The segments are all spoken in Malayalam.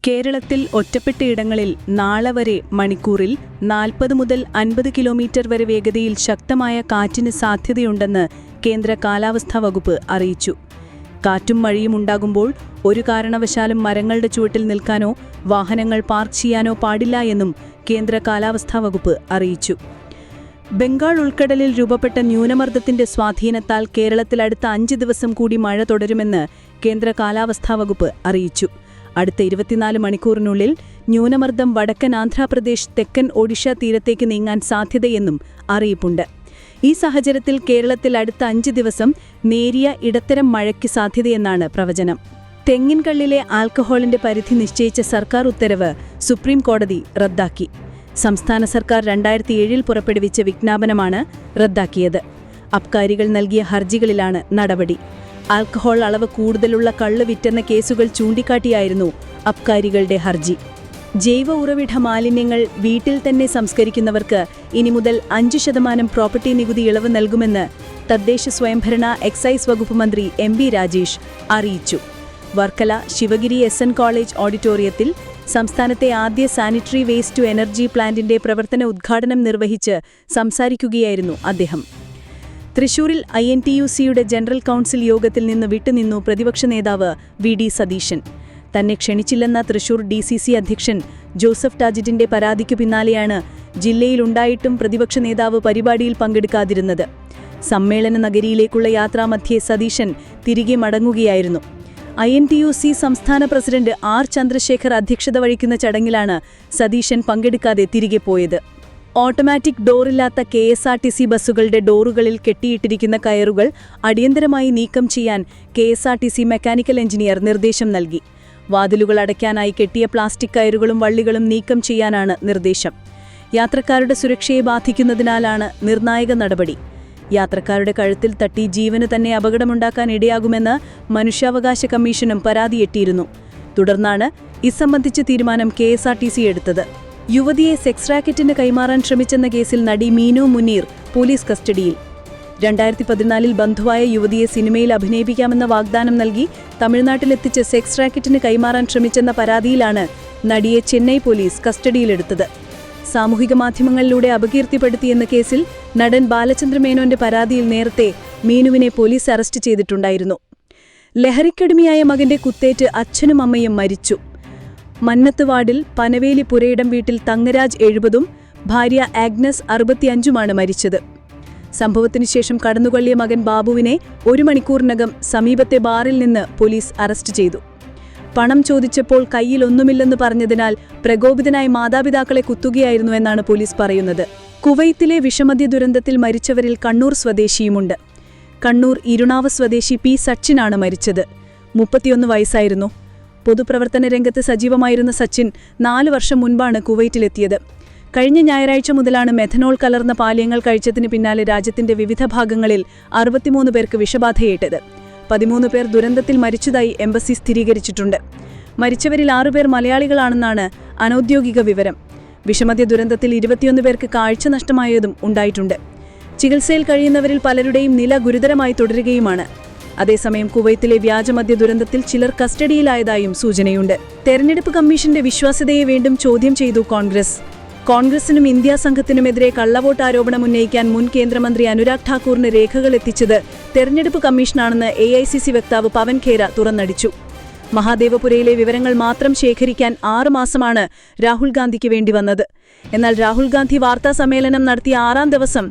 കേരളത്തിൽ ഒറ്റപ്പെട്ടയിടങ്ങളിൽ നാളെ വരെ മണിക്കൂറിൽ 40 മുതൽ 50 കിലോമീറ്റർ വരെ വേഗതയിൽ ശക്തമായ കാറ്റിന് സാധ്യതയുണ്ടെന്ന് കേന്ദ്ര കാലാവസ്ഥാ വകുപ്പ് അറിയിച്ചു. കാറ്റും മഴയും ഉണ്ടാകുമ്പോൾ ഒരു കാരണവശാലും മരങ്ങളുടെ ചുവട്ടിൽ നിൽക്കാനോ വാഹനങ്ങൾ പാർക്ക് ചെയ്യാനോ പാടില്ല എന്നും കേന്ദ്ര കാലാവസ്ഥാ വകുപ്പ് അറിയിച്ചു. ബംഗാൾ ഉൾക്കടലിൽ രൂപപ്പെട്ട ന്യൂനമർദ്ദത്തിന്റെ സ്വാധീനത്താൽ കേരളത്തിൽ അടുത്ത 5 ദിവസം കൂടി മഴ തുടരുമെന്ന് കേന്ദ്ര കാലാവസ്ഥാ വകുപ്പ് അറിയിച്ചു. അടുത്ത 24 മണിക്കൂറിനുള്ളിൽ ന്യൂനമർദ്ദം വടക്കൻ ആന്ധ്രാപ്രദേശ്, തെക്കൻ ഒഡീഷ തീരത്തേക്ക് നീങ്ങാൻ സാധ്യതയെന്നും അറിയിപ്പുണ്ട്. ഈ സാഹചര്യത്തിൽ കേരളത്തിൽ അടുത്ത 5 ദിവസം നേരിയ ഇടത്തരം മഴയ്ക്ക് സാധ്യതയെന്നാണ് പ്രവചനം. തെങ്ങിൻകള്ളിലെ ആൽക്കഹോളിന്റെ പരിധി നിശ്ചയിച്ച സർക്കാർ ഉത്തരവ് സുപ്രീം കോടതി റദ്ദാക്കി. സംസ്ഥാന സർക്കാർ 2007-ൽ പുറപ്പെടുവിച്ച വിജ്ഞാപനമാണ് റദ്ദാക്കിയത്. അബ്കാരികൾ നൽകിയ ഹർജികളിലാണ് നടപടി. ആൽക്കഹോൾ അളവ് കൂടുതലുള്ള കള്ള് വിറ്റെന്ന കേസുകൾ ചൂണ്ടിക്കാട്ടിയായിരുന്നു അബ്കാരികളുടെ ഹർജി. ജൈവ ഉറവിട മാലിന്യങ്ങൾ വീട്ടിൽ തന്നെ സംസ്കരിക്കുന്നവർക്ക് ഇനി മുതൽ 5% പ്രോപ്പർട്ടി നികുതി ഇളവ് നൽകുമെന്ന് തദ്ദേശ സ്വയംഭരണ എക്സൈസ് വകുപ്പ് മന്ത്രി എം ബി രാജേഷ് അറിയിച്ചു. വർക്കല ശിവഗിരി SN കോളേജ് ഓഡിറ്റോറിയത്തിൽ സംസ്ഥാനത്തെ ആദ്യ സാനിറ്ററി വേസ്റ്റ് ടു എനർജി പ്ലാന്റിന്റെ പ്രവർത്തന ഉദ്ഘാടനം നിർവഹിച്ച് സംസാരിക്കുകയായിരുന്നു അദ്ദേഹം. തൃശൂരിൽ INTUC-യുടെ ജനറൽ കൗൺസിൽ യോഗത്തിൽ നിന്ന് വിട്ടുനിന്നു പ്രതിപക്ഷ നേതാവ് VD സതീശൻ. തന്നെ ക്ഷണിച്ചില്ലെന്ന തൃശൂർ DCC അധ്യക്ഷൻ ജോസഫ് ടാജിറ്റിന്റെ പരാതിക്കു പിന്നാലെയാണ് ജില്ലയിലുണ്ടായിട്ടും പ്രതിപക്ഷ നേതാവ് പരിപാടിയിൽ പങ്കെടുക്കാതിരുന്നത്. സമ്മേളന നഗരിയിലേക്കുള്ള യാത്രാമധ്യേ സതീശൻ തിരികെ മടങ്ങുകയായിരുന്നു. INTUC സംസ്ഥാന പ്രസിഡന്റ് R ചന്ദ്രശേഖർ അധ്യക്ഷത വഹിക്കുന്ന ചടങ്ങിലാണ് സതീശൻ പങ്കെടുക്കാതെ തിരികെ പോയത്. ഓട്ടോമാറ്റിക് ഡോറില്ലാത്ത KSRTC ബസ്സുകളുടെ ഡോറുകളിൽ കെട്ടിയിട്ടിരിക്കുന്ന കയറുകൾ അടിയന്തരമായി നീക്കം ചെയ്യാൻ KSRTC മെക്കാനിക്കൽ എഞ്ചിനീയർ നിർദ്ദേശം നൽകി. വാതിലുകൾ അടയ്ക്കാനായി കെട്ടിയ പ്ലാസ്റ്റിക് കയറുകളും വള്ളികളും നീക്കം ചെയ്യാനാണ് നിർദ്ദേശം. യാത്രക്കാരുടെ സുരക്ഷയെ ബാധിക്കുന്നതിനാലാണ് നിർണായക നടപടി. യാത്രക്കാരുടെ കഴുത്തിൽ തട്ടി ജീവന് തന്നെ അപകടമുണ്ടാക്കാൻ ഇടയാകുമെന്ന് മനുഷ്യാവകാശ കമ്മീഷനും പരാതിയെട്ടിയിരുന്നു. തുടർന്നാണ് ഇതുസംബന്ധിച്ച തീരുമാനം KSRTC എടുത്തത്. യുവതിയെ സെക്സ് റാക്കറ്റിന് കൈമാറാൻ ശ്രമിച്ചെന്ന കേസിൽ നടി മീനു മുനീർ പോലീസ് കസ്റ്റഡിയിൽ. 2014-ൽ ബന്ധുവായ യുവതിയെ സിനിമയിൽ അഭിനയിപ്പിക്കാമെന്ന വാഗ്ദാനം നൽകി തമിഴ്നാട്ടിലെത്തിച്ച് സെക്സ് റാക്കറ്റിന് കൈമാറാൻ ശ്രമിച്ചെന്ന പരാതിയിലാണ് നടിയെ ചെന്നൈ പോലീസ് കസ്റ്റഡിയിലെടുത്തത്. സാമൂഹിക മാധ്യമങ്ങളിലൂടെ അപകീർത്തിപ്പെടുത്തിയെന്ന കേസിൽ നടൻ ബാലചന്ദ്ര മേനോന്റെ പരാതിയിൽ നേരത്തെ മീനുവിനെ പോലീസ് അറസ്റ്റ് ചെയ്തിട്ടുണ്ടായിരുന്നു. ലഹരിക്കടിമയായ മകന്റെ കുത്തേറ്റ് അച്ഛനും അമ്മയും മരിച്ചു. മന്നത്ത് വാർഡിൽ പനവേലി പുരയിടം വീട്ടിൽ തങ്കരാജ് 70-ഉം ഭാര്യ ആഗ്നസ് 65-ഉമാണ് മരിച്ചത്. സംഭവത്തിനുശേഷം കടന്നുകൊള്ളിയ മകൻ ബാബുവിനെ 1 മണിക്കൂറിനകം സമീപത്തെ ബാറിൽ നിന്ന് പോലീസ് അറസ്റ്റ് ചെയ്തു. പണം ചോദിച്ചപ്പോൾ കയ്യിലൊന്നുമില്ലെന്ന് പറഞ്ഞതിനാൽ പ്രകോപിതനായി മാതാപിതാക്കളെ കുത്തുകയായിരുന്നു എന്നാണ് പോലീസ് പറയുന്നത്. കുവൈത്തിലെ വിഷമദ്യ ദുരന്തത്തിൽ മരിച്ചവരിൽ കണ്ണൂർ സ്വദേശിയുമുണ്ട്. കണ്ണൂർ ഇരുണാവ് സ്വദേശി P സച്ചിനാണ് മരിച്ചത്. 31 വയസ്സായിരുന്നു. പൊതുപ്രവർത്തന രംഗത്ത് സജീവമായിരുന്ന സച്ചിൻ 4 വർഷം മുൻപാണ് കുവൈറ്റിലെത്തിയത്. കഴിഞ്ഞ ഞായറാഴ്ച മുതലാണ് മെഥനോൾ കലർന്ന പാനീയങ്ങൾ കഴിച്ചതിന് പിന്നാലെ രാജ്യത്തിന്റെ വിവിധ ഭാഗങ്ങളിൽ 63 പേർക്ക് വിഷബാധയേറ്റത്. 13 പേർ ദുരന്തത്തിൽ മരിച്ചതായി എംബസി സ്ഥിരീകരിച്ചിട്ടുണ്ട്. മരിച്ചവരിൽ 6 പേർ മലയാളികളാണെന്നാണ് അനൌദ്യോഗിക വിവരം. വിഷമദ്യ ദുരന്തത്തിൽ 21 പേർക്ക് കാഴ്ച നഷ്ടമായതും ഉണ്ടായിട്ടുണ്ട്. ചികിത്സയിൽ കഴിയുന്നവരിൽ പലരുടെയും നില ഗുരുതരമായി തുടരുകയുമാണ്. അതേസമയം കുവൈത്തിലെ വ്യാജമദ്യ ദുരന്തത്തിൽ ചിലർ കസ്റ്റഡിയിലായതായും സൂചനയുണ്ട്. തെരഞ്ഞെടുപ്പ് കമ്മീഷന്റെ വിശ്വാസ്യതയെ വീണ്ടും ചോദ്യം ചെയ്തു കോൺഗ്രസ്. കോൺഗ്രസിനും ഇന്ത്യാ സംഘത്തിനുമെതിരെ കള്ളവോട്ട് ആരോപണം ഉന്നയിക്കാൻ മുൻ കേന്ദ്രമന്ത്രി അനുരാഗ് ഠാക്കൂറിന് രേഖകൾ എത്തിച്ചത് തെരഞ്ഞെടുപ്പ് കമ്മീഷനാണെന്ന് AICC വക്താവ് പവൻ ഖേര തുറന്നടിച്ചു. മഹാദേവപുരയിലെ വിവരങ്ങൾ മാത്രം ശേഖരിക്കാൻ 6 മാസമാണ് രാഹുൽ ഗാന്ധിക്ക് വേണ്ടി വന്നത്. എന്നാൽ രാഹുൽ ഗാന്ധി വാർത്താ സമ്മേളനം നടത്തിയ 6-ാം ദിവസം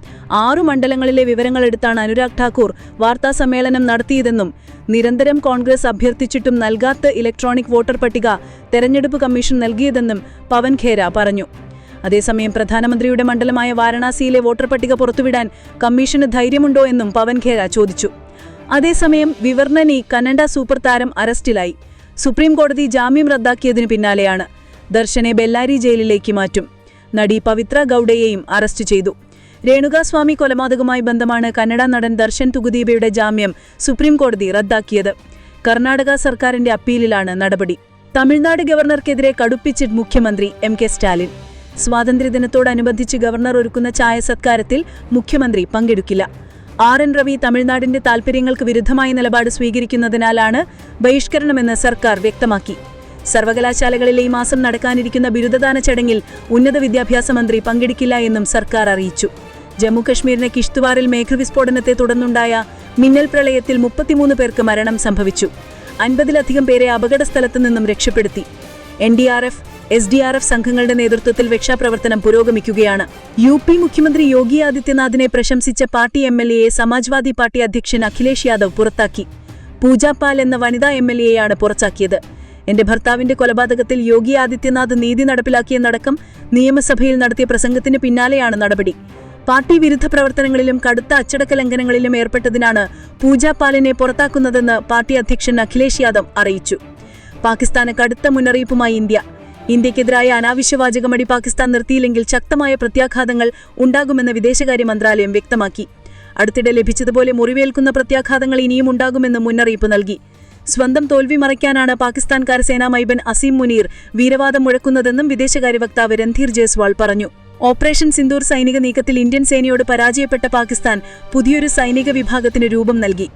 6 മണ്ഡലങ്ങളിലെ വിവരങ്ങളെടുത്താണ് അനുരാഗ് ഠാക്കൂർ വാർത്താ സമ്മേളനം നടത്തിയതെന്നും നിരന്തരം കോൺഗ്രസ് അഭ്യർത്ഥിച്ചിട്ടും നൽകാത്ത ഇലക്ട്രോണിക് വോട്ടർ പട്ടിക തെരഞ്ഞെടുപ്പ് കമ്മീഷൻ നൽകിയതെന്നും പവൻ ഖേര പറഞ്ഞു. അതേസമയം പ്രധാനമന്ത്രിയുടെ മണ്ഡലമായ വാരണാസിയിലെ വോട്ടർ പട്ടിക പുറത്തുവിടാൻ കമ്മീഷന് ധൈര്യമുണ്ടോ എന്നും പവൻ ഖേര ചോദിച്ചു. അതേസമയം വിവർണനി കന്നഡ സൂപ്പർ താരം അറസ്റ്റിലായി. സുപ്രീം കോടതി ജാമ്യം റദ്ദാക്കിയതിനു പിന്നാലെയാണ്. ദർശനെ ബെല്ലാരി ജയിലിലേക്ക് മാറ്റും. നടി പവിത്ര ഗൌഡയെയും അറസ്റ്റ് ചെയ്തു. രേണുകാസ്വാമി കൊലപാതകവുമായി ബന്ധമാണ് കന്നഡ നടൻ ദർശൻ തുകുദീപയുടെ ജാമ്യം സുപ്രീം കോടതി റദ്ദാക്കിയത്. കർണാടക സർക്കാരിന്റെ അപ്പീലിലാണ് നടപടി. തമിഴ്നാട് ഗവർണർക്കെതിരെ കടുപ്പിച്ച് മുഖ്യമന്ത്രി MK സ്റ്റാലിൻ. സ്വാതന്ത്ര്യദിനത്തോടനുബന്ധിച്ച് ഗവർണർ ഒരുക്കുന്ന ചായ സത്കാരത്തിൽ മുഖ്യമന്ത്രി പങ്കെടുക്കില്ല. RN രവി തമിഴ്നാടിന്റെ താൽപര്യങ്ങൾക്ക് വിരുദ്ധമായ നിലപാട് സ്വീകരിക്കുന്നതിനാലാണ് ബഹിഷ്കരണമെന്ന് സർക്കാർ വ്യക്തമാക്കി. സർവകലാശാലകളിൽ ഈ മാസം നടക്കാനിരിക്കുന്ന ബിരുദദാന ചടങ്ങിൽ ഉന്നത വിദ്യാഭ്യാസ മന്ത്രി പങ്കെടുക്കില്ല എന്നും സർക്കാർ അറിയിച്ചു. ജമ്മുകശ്മീരിലെ കിഷ്ത്വാറിൽ മേഘവിസ്ഫോടനത്തെ തുടർന്നുണ്ടായ മിന്നൽ പ്രളയത്തിൽ 33 പേർക്ക് മരണം സംഭവിച്ചു. 50-ലധികം പേരെ അപകടസ്ഥലത്തു നിന്നും രക്ഷപ്പെടുത്തി. NDRF, SDRF സംഘങ്ങളുടെ നേതൃത്വത്തിൽ രക്ഷാപ്രവർത്തനം പുരോഗമിക്കുകയാണ്. UP മുഖ്യമന്ത്രി യോഗി ആദിത്യനാഥിനെ പ്രശംസിച്ച പാർട്ടി MLAയെ സമാജ്വാദി പാർട്ടി അധ്യക്ഷൻ അഖിലേഷ് യാദവ് പുറത്താക്കി. പൂജ പാൽ എന്ന വനിതാ MLAയാണ് പുറത്താക്കിയത്. എന്റെ ഭർത്താവിന്റെ കൊലപാതകത്തിൽ യോഗി ആദിത്യനാഥ് നീതി നടപ്പിലാക്കിയെന്നടക്കം നിയമസഭയിൽ നടത്തിയ പ്രസംഗത്തിന് പിന്നാലെയാണ് നടപടി. പാർട്ടി വിരുദ്ധ പ്രവർത്തനങ്ങളിലും കടുത്ത അച്ചടക്ക ലംഘനങ്ങളിലും ഏർപ്പെട്ടതിനാണ് പൂജ പാലിനെ പുറത്താക്കുന്നതെന്ന് പാർട്ടി അധ്യക്ഷൻ അഖിലേഷ് യാദവ് അറിയിച്ചു. പാകിസ്ഥാന് കടുത്ത മുന്നറിയിപ്പുമായി ഇന്ത്യക്കെതിരായ അനാവശ്യവാചകമടി പാകിസ്ഥാൻ നിർത്തിയില്ലെങ്കിൽ ശക്തമായ പ്രത്യാഘാതങ്ങൾ ഉണ്ടാകുമെന്ന് വിദേശകാര്യ മന്ത്രാലയം വ്യക്തമാക്കി. അടുത്തിടെ ലഭിച്ചതുപോലെ മുറിവേൽക്കുന്ന പ്രത്യാഘാതങ്ങൾ ഇനിയും ഉണ്ടാകുമെന്ന് മുന്നറിയിപ്പ് നൽകി. സ്വന്തം തോൽവി മറയ്ക്കാനാണ് പാകിസ്ഥാൻ കരസേനാ മൈബൻ അസീം മുനീർ വീരവാദം മുഴക്കുന്നതെന്നും വിദേശകാര്യ വക്താവ് രൺധീർ ജയ്സ്വാൾ പറഞ്ഞു. ഓപ്പറേഷൻ സിന്ദൂർ സൈനിക നീക്കത്തിൽ ഇന്ത്യൻ സേനയോട് പരാജയപ്പെട്ട പാകിസ്ഥാൻ പുതിയൊരു സൈനിക വിഭാഗത്തിന് രൂപം നൽകി.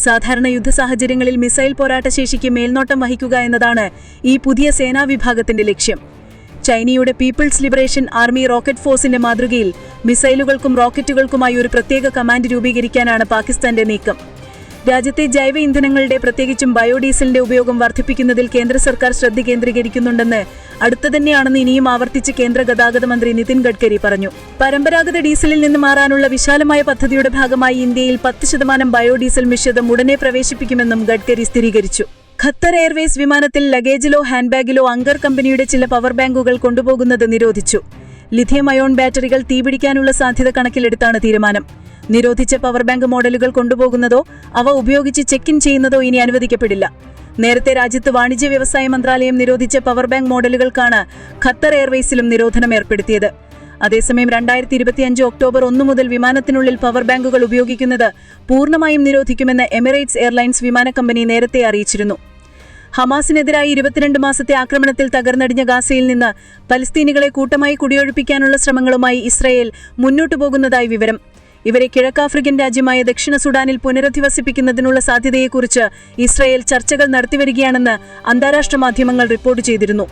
സാധാരണ യുദ്ധ സാഹചര്യങ്ങളിൽ മിസൈൽ പോരാട്ടശേഷിക്ക് മേൽനോട്ടം വഹിക്കുക എന്നതാണ് ഈ പുതിയ സേനാ വിഭാഗത്തിന്റെ ലക്ഷ്യം. ചൈനയുടെ പീപ്പിൾസ് ലിബറേഷൻ ആർമി റോക്കറ്റ് ഫോഴ്സിന്റെ മാതൃകയിൽ മിസൈലുകൾക്കും റോക്കറ്റുകൾക്കുമായി ഒരു പ്രത്യേക കമാൻഡ് രൂപീകരിക്കാനാണ് പാകിസ്ഥാന്റെ നീക്കം. രാജ്യത്തെ ജൈവ ഇന്ധനങ്ങളുടെ പ്രത്യേകിച്ചും ബയോഡീസലിന്റെ ഉപയോഗം വർദ്ധിപ്പിക്കുന്നതിൽ കേന്ദ്ര സർക്കാർ ശ്രദ്ധ കേന്ദ്രീകരിക്കുന്നുണ്ടെന്ന് അടുത്തുതന്നെയാണെന്ന് ഇനിയും ആവർത്തിച്ച് കേന്ദ്ര ഗതാഗത മന്ത്രി നിതിൻ ഗഡ്കരി പറഞ്ഞു. പരമ്പരാഗത ഡീസലിൽ നിന്ന് മാറാനുള്ള വിശാലമായ പദ്ധതിയുടെ ഭാഗമായി ഇന്ത്യയിൽ 10% ബയോഡീസൽ മിശ്രിതം ഉടനെ പ്രവേശിപ്പിക്കുമെന്നും ഗഡ്കരി സ്ഥിരീകരിച്ചു. ഖത്തർ എയർവേസ് വിമാനത്തിൽ ലഗേജിലോ ഹാൻഡ്ബാഗിലോ അങ്കർ കമ്പനിയുടെ ചില പവർ ബാങ്കുകൾ കൊണ്ടുപോകുന്നത് നിരോധിച്ചു. ലിഥിയം അയോൺ ബാറ്ററികൾ തീപിടിക്കാനുള്ള സാധ്യത കണക്കിലെടുത്താണ് തീരുമാനം. നിരോധിച്ച പവർ ബാങ്ക് മോഡലുകൾ കൊണ്ടുപോകുന്നതോ അവ ഉപയോഗിച്ച് ചെക്ക് ഇൻ ചെയ്യുന്നതോ ഇനി അനുവദിക്കപ്പെടില്ല. നേരത്തെ രാജ്യത്ത് വാണിജ്യ വ്യവസായ മന്ത്രാലയം നിരോധിച്ച പവർ ബാങ്ക് മോഡലുകൾക്കാണ് ഖത്തർ എയർവേസിലും നിരോധനം ഏർപ്പെടുത്തിയത്. അതേസമയം 2025 ഒക്ടോബർ 1 മുതൽ വിമാനത്തിനുള്ളിൽ പവർ ബാങ്കുകൾ ഉപയോഗിക്കുന്നത് പൂർണ്ണമായും നിരോധിക്കുമെന്ന് എമിറേറ്റ്സ് എയർലൈൻസ് വിമാന കമ്പനി നേരത്തെ അറിയിച്ചിരുന്നു. ഹമാസിനെതിരായി 22 മാസത്തെ ആക്രമണത്തിൽ തകർന്നടിഞ്ഞ ഗാസയിൽ നിന്ന് പലസ്തീനികളെ കൂട്ടമായി കുടിയൊഴിപ്പിക്കാനുള്ള ശ്രമങ്ങളുമായി ഇസ്രയേൽ മുന്നോട്ടു പോകുന്നതായി വിവരം. ഇവരെ കിഴക്കാഫ്രിക്കൻ രാജ്യമായ ദക്ഷിണ സുഡാനിൽ പുനരധിവസിപ്പിക്കുന്നതിനുള്ള സാധ്യതയെക്കുറിച്ച് ഇസ്രയേൽ ചർച്ചകൾ നടത്തിവരികയാണെന്ന് അന്താരാഷ്ട്ര മാധ്യമങ്ങൾ റിപ്പോർട്ട് ചെയ്തിരുന്നു.